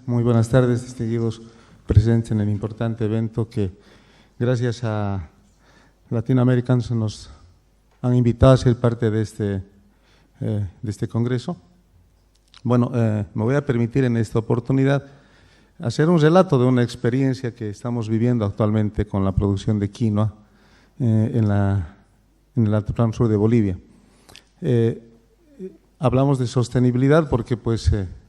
Muy buenas tardes, distinguidos presentes en el importante evento que, gracias a Latinoamericans, nos han invitado a ser parte de este congreso. Bueno, me voy a permitir en esta oportunidad hacer un relato de una experiencia que estamos viviendo actualmente con la producción de quinoa en el altiplano sur de Bolivia. Hablamos de sostenibilidad porque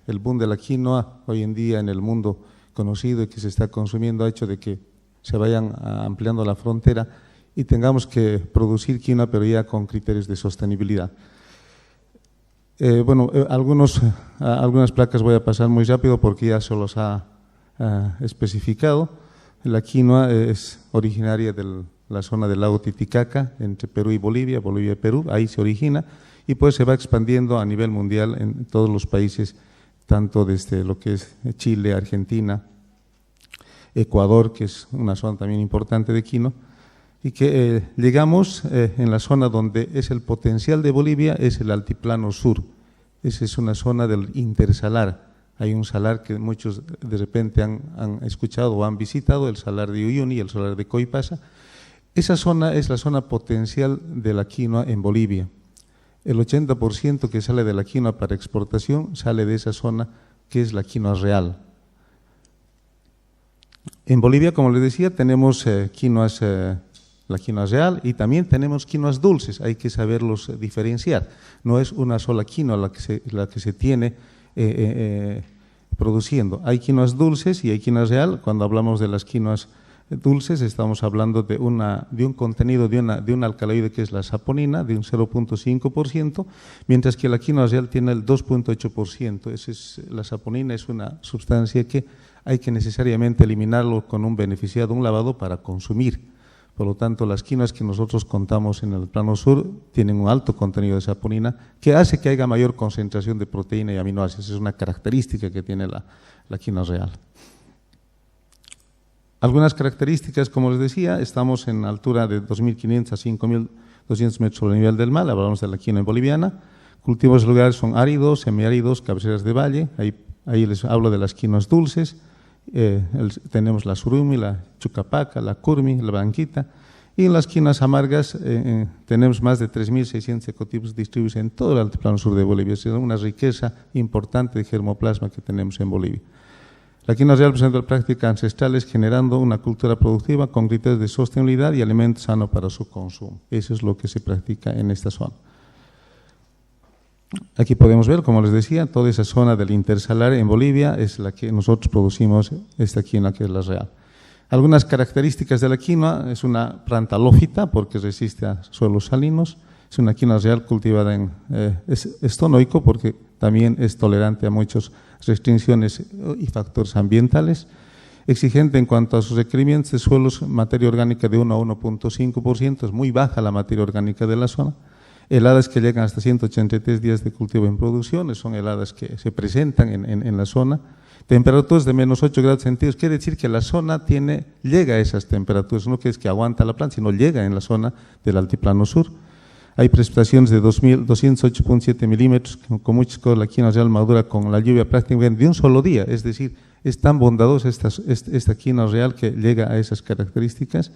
el boom de la quinoa hoy en día en el mundo conocido y que se está consumiendo ha hecho de que se vayan ampliando la frontera y tengamos que producir quinoa, pero ya con criterios de sostenibilidad. Algunas placas voy a pasar muy rápido porque ya se los ha especificado. La quinoa es originaria de la zona del lago Titicaca, entre Perú y Bolivia, Bolivia y Perú, ahí se origina y pues se va expandiendo a nivel mundial en todos los países, tanto desde lo que es Chile, Argentina, Ecuador, que es una zona también importante de quinoa, y que llegamos en la zona donde es el potencial de Bolivia, es el altiplano sur. Esa es una zona del intersalar. Hay un salar que muchos de repente han escuchado o han visitado, el salar de Uyuni y el salar de Coipasa. Esa zona es la zona potencial de la quinoa en Bolivia. El 80% que sale de la quinoa para exportación sale de esa zona que es la quinoa real. En Bolivia, como les decía, tenemos la quinoa real y también tenemos quinoas dulces, hay que saberlos diferenciar. No es una sola quinoa la que se tiene produciendo. Hay quinoas dulces y hay quinoa real. Cuando hablamos de las quinoas dulces estamos hablando de un contenido de un alcaloide que es la saponina, de un 0.5%, mientras que la quinoa real tiene el 2.8%. La saponina es una sustancia que hay que necesariamente eliminarlo con un beneficiado, un lavado para consumir. Por lo tanto, las quinoas que nosotros contamos en el plano sur tienen un alto contenido de saponina que hace que haya mayor concentración de proteína y aminoácidos. Es una característica que tiene la quinoa real. Algunas características, como les decía, estamos en altura de 2.500 a 5.200 metros sobre el nivel del mar, hablamos de la quinoa boliviana. Cultivos lugares son áridos, semiáridos, cabeceras de valle, ahí les hablo de las quinoas dulces, tenemos la surumi, la chucapaca, la curmi, la blanquita, y en las quinoas amargas tenemos más de 3.600 ecotipos distribuidos en todo el altiplano sur de Bolivia. Es una riqueza importante de germoplasma que tenemos en Bolivia. La quinoa real presenta prácticas ancestrales generando una cultura productiva con criterios de sostenibilidad y alimento sano para su consumo. Eso es lo que se practica en esta zona. Aquí podemos ver, como les decía, toda esa zona del intersalar en Bolivia es la que nosotros producimos, esta quinoa que es la real. Algunas características de la quinoa: es una planta halófita porque resiste a suelos salinos, es una quinoa real cultivada es estonoico porque también es tolerante a muchas restricciones y factores ambientales, exigente en cuanto a sus requerimientos de suelos, materia orgánica de 1 a 1.5%, es muy baja la materia orgánica de la zona, heladas que llegan hasta 183 días de cultivo en producción, son heladas que se presentan en la zona, temperaturas de menos 8 grados centígrados, quiere decir que la zona llega a esas temperaturas, no que es que aguanta la planta, sino llega en la zona del altiplano sur. Hay precipitaciones de 208.7 milímetros, con muchas cosas la quinoa real madura con la lluvia prácticamente de un solo día, es decir, es tan bondadosa esta quinoa real que llega a esas características.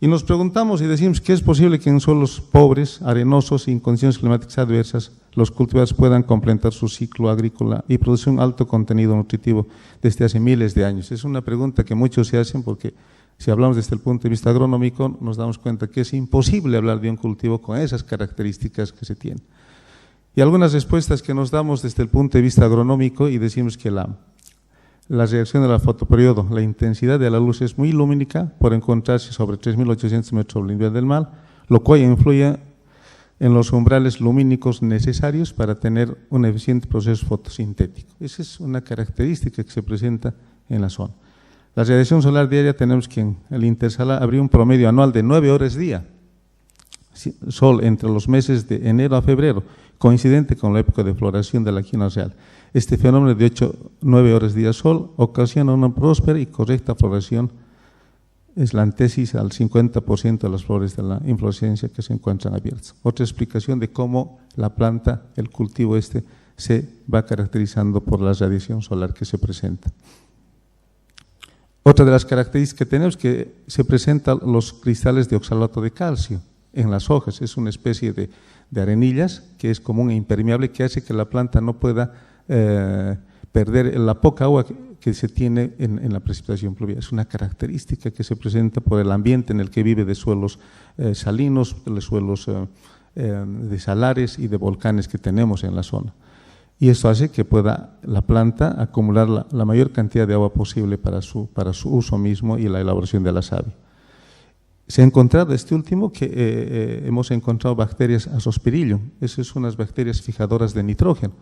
Y nos preguntamos y decimos que es posible que en suelos pobres, arenosos y en condiciones climáticas adversas, los cultivares puedan completar su ciclo agrícola y producir un alto contenido nutritivo desde hace miles de años. Es una pregunta que muchos se hacen porque si hablamos desde el punto de vista agronómico, nos damos cuenta que es imposible hablar de un cultivo con esas características que se tienen. Y algunas respuestas que nos damos desde el punto de vista agronómico y decimos que la reacción de la fotoperiodo, la intensidad de la luz es muy lumínica por encontrarse sobre 3.800 metros sobre el nivel del mar, lo cual influye en los umbrales lumínicos necesarios para tener un eficiente proceso fotosintético. Esa es una característica que se presenta en la zona. La radiación solar diaria tenemos que en el intersalar habría un promedio anual de 9 horas día, sol entre los meses de enero a febrero, coincidente con la época de floración de la quinoa real. Este fenómeno de 9 horas día sol ocasiona una próspera y correcta floración, es la antítesis al 50% de las flores de la inflorescencia que se encuentran abiertas. Otra explicación de cómo la planta, el cultivo se va caracterizando por la radiación solar que se presenta. Otra de las características que tenemos es que se presentan los cristales de oxalato de calcio en las hojas. Es una especie de arenillas que es común e impermeable, que hace que la planta no pueda perder la poca agua que se tiene en la precipitación pluvial. Es una característica que se presenta por el ambiente en el que vive, de suelos salinos, de suelos de salares y de volcanes que tenemos en la zona. Y esto hace que pueda la planta acumular la mayor cantidad de agua posible para su uso mismo y la elaboración de la savia. Se ha encontrado este último que hemos encontrado bacterias Azospirillum. Esas son unas bacterias fijadoras de nitrógeno.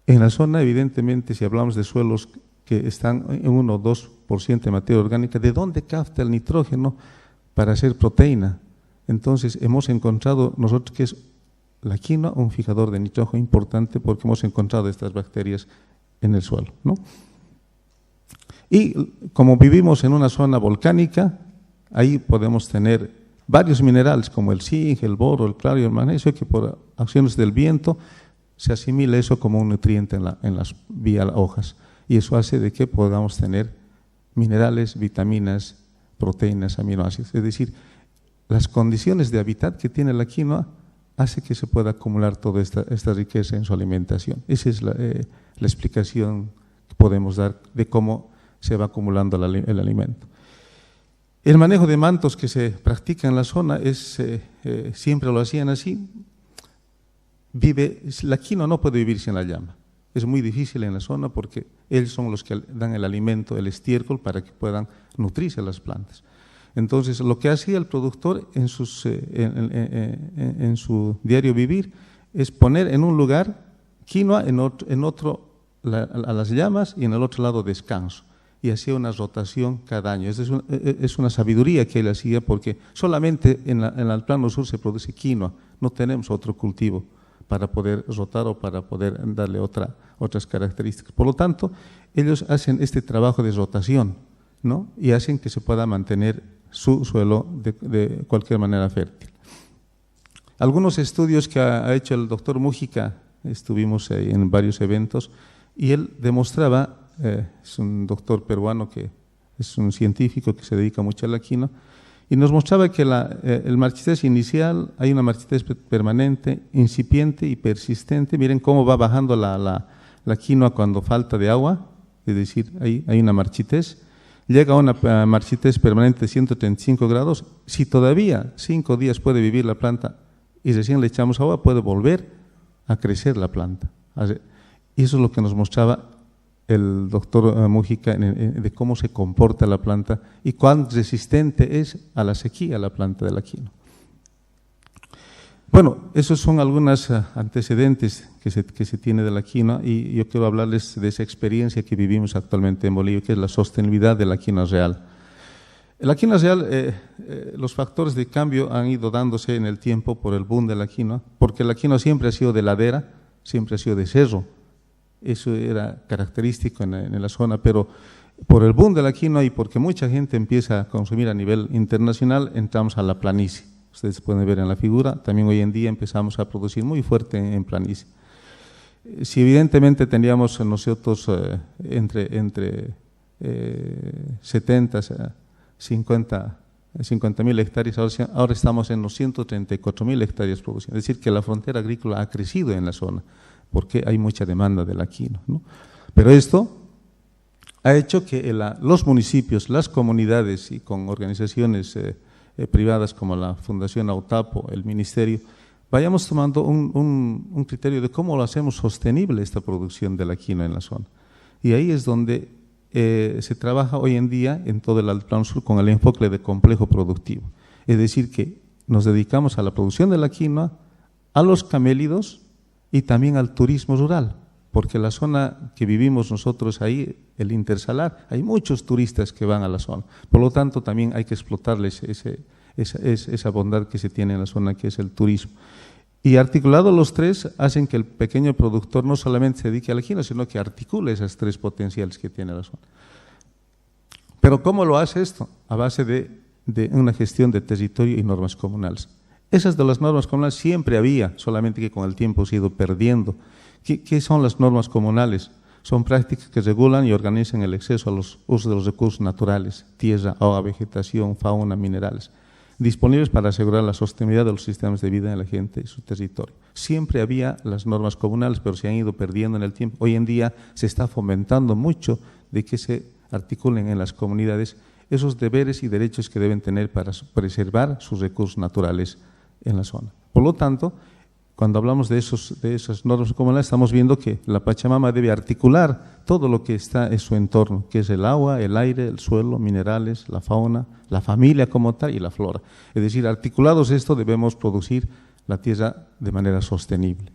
En la zona, evidentemente, si hablamos de suelos que están en 1 o 2% de materia orgánica, ¿de dónde capta el nitrógeno para hacer proteína? Entonces, hemos encontrado nosotros que es la quinoa un fijador de nitrógeno importante, porque hemos encontrado estas bacterias en el suelo, ¿no? Y como vivimos en una zona volcánica, ahí podemos tener varios minerales como el zinc, el boro, el clario, el magnesio, que por acciones del viento se asimila eso como un nutriente en las vía hojas, y eso hace de que podamos tener minerales, vitaminas, proteínas, aminoácidos. Es decir, las condiciones de hábitat que tiene la quinoa hace que se pueda acumular toda esta riqueza en su alimentación. Esa es la explicación que podemos dar de cómo se va acumulando el alimento. El manejo de mantos que se practica en la zona siempre lo hacían así. La quinoa no puede vivir sin la llama. Es muy difícil en la zona porque ellos son los que dan el alimento, el estiércol, para que puedan nutrirse las plantas. Entonces, lo que hacía el productor en su diario vivir es poner en un lugar quinoa, en otro a las llamas, y en el otro lado descanso. Y hacía una rotación cada año. Es una sabiduría que él hacía, porque solamente en el plano sur se produce quinoa, no tenemos otro cultivo para poder rotar o para poder darle otras características. Por lo tanto, ellos hacen este trabajo de rotación, ¿no? Y hacen que se pueda mantener su suelo de cualquier manera fértil. Algunos estudios que ha hecho el doctor Mújica, estuvimos en varios eventos, y él demostraba, es un doctor peruano que es un científico que se dedica mucho a la quinoa, y nos mostraba que el marchitez inicial, hay una marchitez permanente, incipiente y persistente. Miren cómo va bajando la quinoa cuando falta de agua, es decir, hay una marchitez. Llega a una marchitez permanente de 135 grados. Si todavía 5 días puede vivir la planta y recién le echamos agua, puede volver a crecer la planta. Y eso es lo que nos mostraba el doctor Mújica de cómo se comporta la planta y cuán resistente es a la sequía la planta de la quinoa. Bueno, esos son algunos antecedentes que se tiene de la quinoa, y yo quiero hablarles de esa experiencia que vivimos actualmente en Bolivia, que es la sostenibilidad de la quinoa real. La quinoa real, los factores de cambio han ido dándose en el tiempo por el boom de la quinoa, porque la quinoa siempre ha sido de ladera, siempre ha sido de cerro. Eso era característico en la zona, pero por el boom de la quinoa y porque mucha gente empieza a consumir a nivel internacional, entramos a la planicie. Ustedes pueden ver en la figura, también hoy en día empezamos a producir muy fuerte en planicie. Si evidentemente teníamos nosotros entre 70 a 50.000 hectáreas, ahora estamos en los 134.000 hectáreas produciendo. Es decir, que la frontera agrícola ha crecido en la zona, porque hay mucha demanda de la quinoa, ¿no? Pero esto ha hecho que los municipios, las comunidades, y con organizaciones privadas como la Fundación Autapo, el Ministerio, vayamos tomando un criterio de cómo lo hacemos sostenible esta producción de la quinoa en la zona. Y ahí es donde se trabaja hoy en día en todo el Altiplano Sur con el enfoque de complejo productivo. Es decir, que nos dedicamos a la producción de la quinoa, a los camélidos y también al turismo rural, porque la zona que vivimos nosotros ahí, el intersalar, hay muchos turistas que van a la zona. Por lo tanto, también hay que explotarles esa bondad que se tiene en la zona, que es el turismo. Y articulados los tres, hacen que el pequeño productor no solamente se dedique a la quinoa, sino que articule esas tres potenciales que tiene la zona. Pero ¿cómo lo hace esto? A base de una gestión de territorio y normas comunales. Esas de las normas comunales siempre había, solamente que con el tiempo se ha ido perdiendo, ¿Qué son las normas comunales? Son prácticas que regulan y organizan el acceso a los usos de los recursos naturales, tierra, agua, vegetación, fauna, minerales, disponibles para asegurar la sostenibilidad de los sistemas de vida de la gente y su territorio. Siempre había las normas comunales, pero se han ido perdiendo en el tiempo. Hoy en día se está fomentando mucho de que se articulen en las comunidades esos deberes y derechos que deben tener para preservar sus recursos naturales en la zona. Por lo tanto, cuando hablamos de esas normas comunales, estamos viendo que la Pachamama debe articular todo lo que está en su entorno, que es el agua, el aire, el suelo, minerales, la fauna, la familia como tal y la flora. Es decir, articulados esto, debemos producir la tierra de manera sostenible.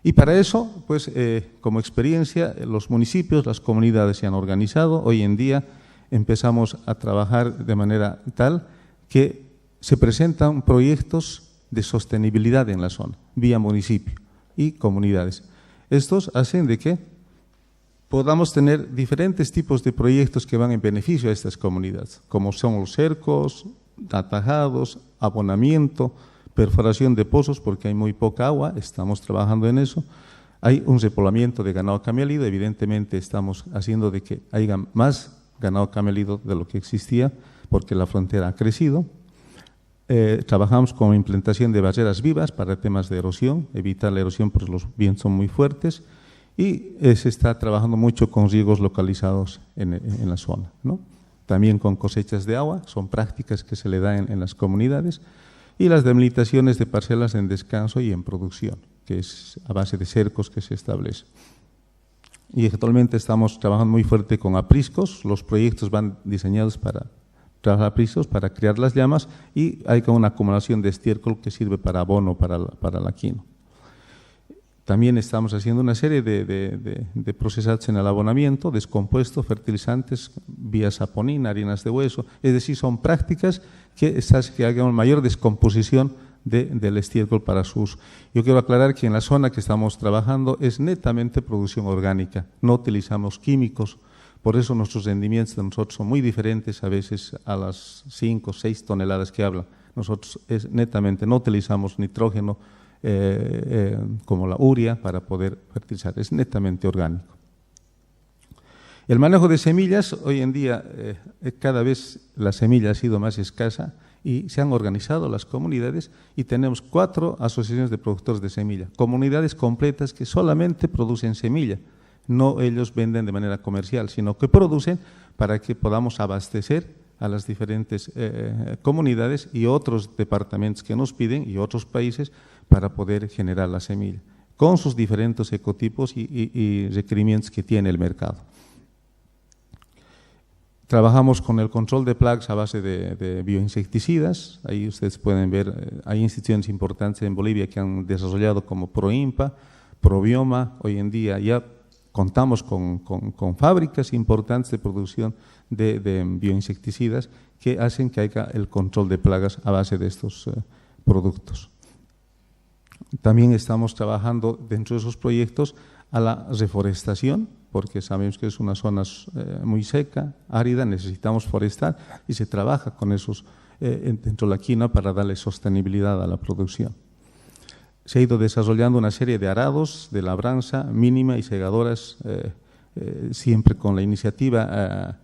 Y para eso, pues, como experiencia, los municipios, las comunidades se han organizado. Hoy en día empezamos a trabajar de manera tal que se presentan proyectos de sostenibilidad en la zona, vía municipio y comunidades. Estos hacen de que podamos tener diferentes tipos de proyectos que van en beneficio a estas comunidades, como son los cercos, atajados, abonamiento, perforación de pozos, porque hay muy poca agua, estamos trabajando en eso. Hay un repoblamiento de ganado camelido, evidentemente estamos haciendo de que haya más ganado camelido de lo que existía, porque la frontera ha crecido. Trabajamos con implantación de barreras vivas para temas de erosión, evitar la erosión porque los vientos son muy fuertes, y se está trabajando mucho con riegos localizados en la zona, ¿no? También con cosechas de agua, son prácticas que se le dan en las comunidades, y las delimitaciones de parcelas en descanso y en producción, que es a base de cercos que se establece. Y actualmente estamos trabajando muy fuerte con apriscos, los proyectos van diseñados para trabajar apriscos, para criar las llamas, y hay con una acumulación de estiércol que sirve para abono para la quinoa. También estamos haciendo una serie de procesados en el abonamiento, descompuestos, fertilizantes, vía saponina, harinas de hueso, es decir, son prácticas que hagan mayor descomposición del estiércol para su uso. Yo quiero aclarar que en la zona que estamos trabajando es netamente producción orgánica, no utilizamos químicos, por eso nuestros rendimientos de nosotros son muy diferentes a veces a las 5 o 6 toneladas que hablan. Nosotros netamente no utilizamos nitrógeno como la urea para poder fertilizar, es netamente orgánico. El manejo de semillas, hoy en día cada vez la semilla ha sido más escasa y se han organizado las comunidades y tenemos 4 asociaciones de productores de semilla, comunidades completas que solamente producen semilla. No ellos venden de manera comercial, sino que producen para que podamos abastecer a las diferentes comunidades y otros departamentos que nos piden y otros países para poder generar la semilla, con sus diferentes ecotipos y requerimientos que tiene el mercado. Trabajamos con el control de plagas a base de bioinsecticidas. Ahí ustedes pueden ver, hay instituciones importantes en Bolivia que han desarrollado como ProInpa, Probioma. Hoy en día ya contamos con fábricas importantes de producción de bioinsecticidas que hacen que haya el control de plagas a base de estos productos. También estamos trabajando dentro de esos proyectos a la reforestación, porque sabemos que es una zona muy seca, árida, necesitamos forestar y se trabaja con esos dentro de la quinoa para darle sostenibilidad a la producción. Se ha ido desarrollando una serie de arados de labranza mínima y segadoras, siempre con la iniciativa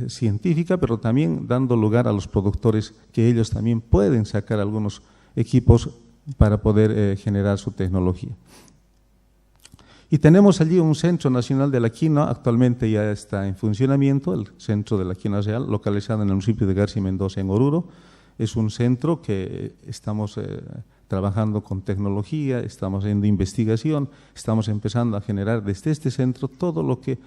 científica, pero también dando lugar a los productores que ellos también pueden sacar algunos equipos para poder generar su tecnología. Y tenemos allí un Centro Nacional de la Quinoa, actualmente ya está en funcionamiento, el Centro de la Quinoa Real, localizado en el municipio de García Mendoza, en Oruro. Es un centro que estamos trabajando con tecnología, estamos haciendo investigación, estamos empezando a generar desde este centro todo lo que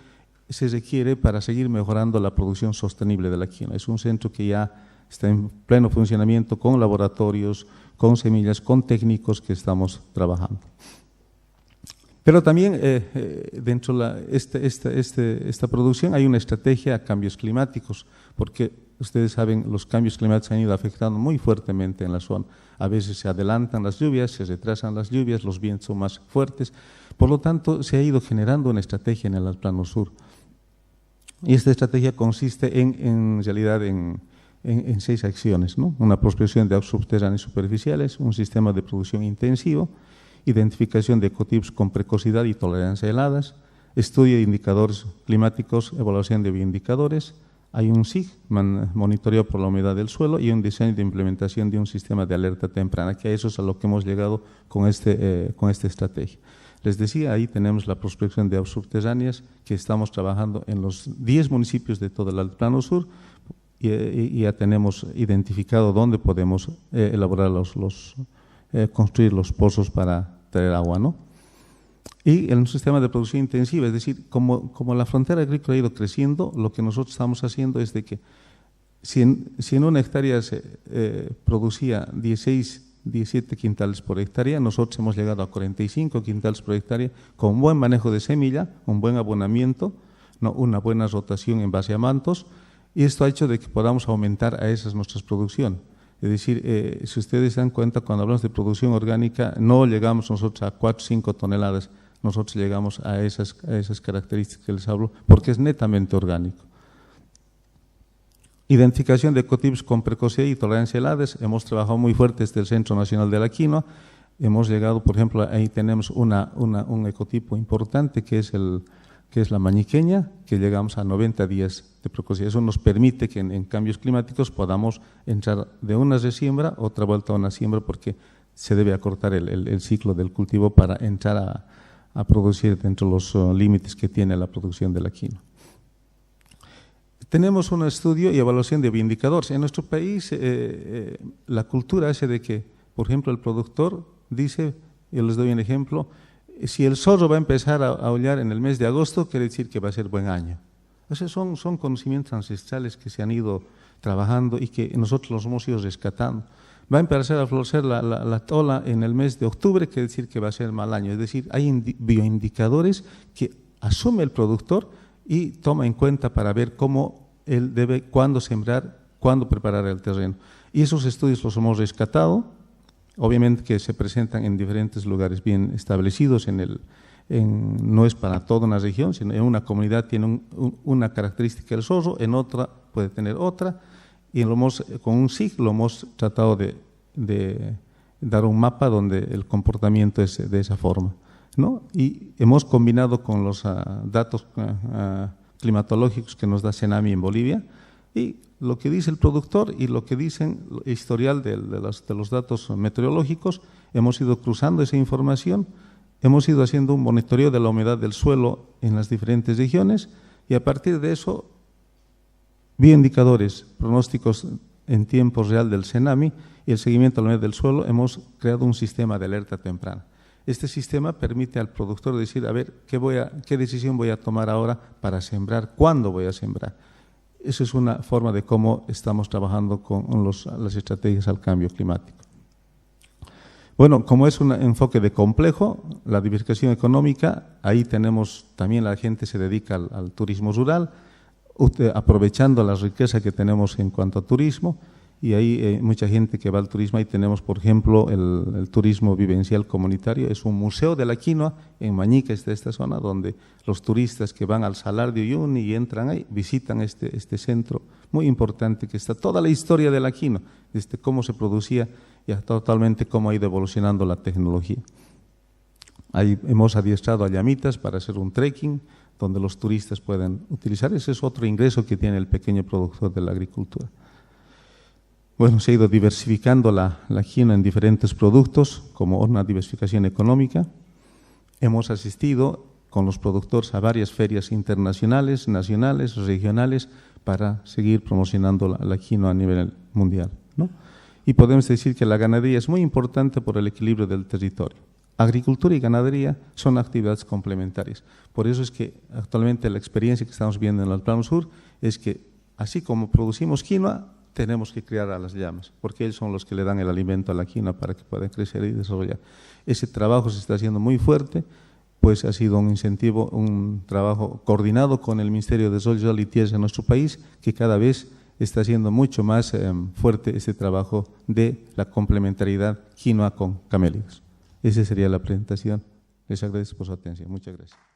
se requiere para seguir mejorando la producción sostenible de la quinoa. Es un centro que ya está en pleno funcionamiento con laboratorios, con semillas, con técnicos que estamos trabajando. Pero también dentro de esta producción hay una estrategia a cambios climáticos, porque ustedes saben, los cambios climáticos han ido afectando muy fuertemente en la zona. A veces se adelantan las lluvias, se retrasan las lluvias, los vientos son más fuertes. Por lo tanto, se ha ido generando una estrategia en el Altiplano Sur. Y esta estrategia consiste en realidad en 6 acciones, ¿no? Una prospección de aguas subterráneas y superficiales, un sistema de producción intensivo identificación de ecotipos con precocidad y tolerancia a heladas, estudio de indicadores climáticos, evaluación de bioindicadores. Hay un SIG, monitoreo por la humedad del suelo, y un diseño de implementación de un sistema de alerta temprana, que a eso es a lo que hemos llegado con esta estrategia. Les decía, ahí tenemos la prospección de aguas subterráneas, que estamos trabajando en los 10 municipios de todo el Altiplano Sur, y ya tenemos identificado dónde podemos elaborar construir los pozos para traer agua, ¿no? Y en un sistema de producción intensiva, es decir, como la frontera agrícola ha ido creciendo, lo que nosotros estamos haciendo es de que si en una hectárea se producía 16, 17 quintales por hectárea, nosotros hemos llegado a 45 quintales por hectárea con un buen manejo de semilla, un buen abonamiento, ¿no? Una buena rotación en base a mantos, y esto ha hecho de que podamos aumentar a esas nuestras producciones. Es decir, si ustedes se dan cuenta, cuando hablamos de producción orgánica, no llegamos nosotros a 4 o 5 toneladas, nosotros llegamos a esas características que les hablo, porque es netamente orgánico. Identificación de ecotipos con precocidad y tolerancia a heladas. Hemos trabajado muy fuerte desde el Centro Nacional de la Quinoa. Hemos llegado, por ejemplo, ahí tenemos un ecotipo importante que es la mañiqueña, que llegamos a 90 días de precocidad. Eso nos permite que en cambios climáticos podamos entrar de una resiembra, otra vuelta a una siembra, porque se debe acortar el ciclo del cultivo para entrar a producir dentro de los límites que tiene la producción de la quinoa. Tenemos un estudio y evaluación de bioindicadores. En nuestro país la cultura hace de que, por ejemplo, el productor dice, yo les doy un ejemplo, si el zorro va a empezar a aullar en el mes de agosto, quiere decir que va a ser buen año. O sea, son conocimientos ancestrales que se han ido trabajando y que nosotros los hemos ido rescatando. Va a empezar a florecer la tola en el mes de octubre, quiere decir que va a ser mal año. Es decir, hay bioindicadores que asume el productor y toma en cuenta para ver cómo él debe, cuándo sembrar, cuándo preparar el terreno. Y esos estudios los hemos rescatado, obviamente que se presentan en diferentes lugares bien establecidos, no es para toda una región, sino en una comunidad tiene una característica del zorro, en otra puede tener otra, y con un SIG lo hemos tratado de dar un mapa donde el comportamiento es de esa forma, ¿no? Y hemos combinado con los datos climatológicos que nos da Senami en Bolivia, y lo que dice el productor y lo que dicen el historial de los datos meteorológicos, hemos ido cruzando esa información, hemos ido haciendo un monitoreo de la humedad del suelo en las diferentes regiones, y a partir de eso, bioindicadores, pronósticos en tiempo real del Senami y el seguimiento de la humedad del suelo, hemos creado un sistema de alerta temprana. Este sistema permite al productor decir, a ver, ¿qué decisión voy a tomar ahora para sembrar? ¿Cuándo voy a sembrar? Eso es una forma de cómo estamos trabajando con las estrategias al cambio climático. Bueno, como es un enfoque de complejo, la diversificación económica, ahí tenemos también la gente se dedica al turismo rural, aprovechando la riqueza que tenemos en cuanto a turismo, y ahí mucha gente que va al turismo. Ahí tenemos, por ejemplo, el turismo vivencial comunitario, es un museo de la quinoa, en Mañica está esta zona, donde los turistas que van al Salar de Uyuni y entran ahí, visitan este centro muy importante, que está toda la historia de la quinoa, desde cómo se producía y totalmente cómo ha ido evolucionando la tecnología. Ahí hemos adiestrado a llamitas para hacer un trekking, donde los turistas pueden utilizar. Ese es otro ingreso que tiene el pequeño productor de la agricultura. Bueno, se ha ido diversificando la quinoa en diferentes productos, como una diversificación económica. Hemos asistido con los productores a varias ferias internacionales, nacionales, regionales, para seguir promocionando la quinoa a nivel mundial, ¿no? Y podemos decir que la ganadería es muy importante por el equilibrio del territorio. Agricultura y ganadería son actividades complementarias. Por eso es que actualmente la experiencia que estamos viendo en el Altiplano Sur es que, así como producimos quinoa, tenemos que criar a las llamas, porque ellos son los que le dan el alimento a la quinoa para que pueda crecer y desarrollar. Ese trabajo se está haciendo muy fuerte, pues ha sido un incentivo, un trabajo coordinado con el Ministerio de Desarrollo y Tierra en nuestro país, que cada vez está haciendo mucho más fuerte este trabajo de la complementariedad quinoa con camélidos. Esa sería la presentación. Les agradezco por su atención. Muchas gracias.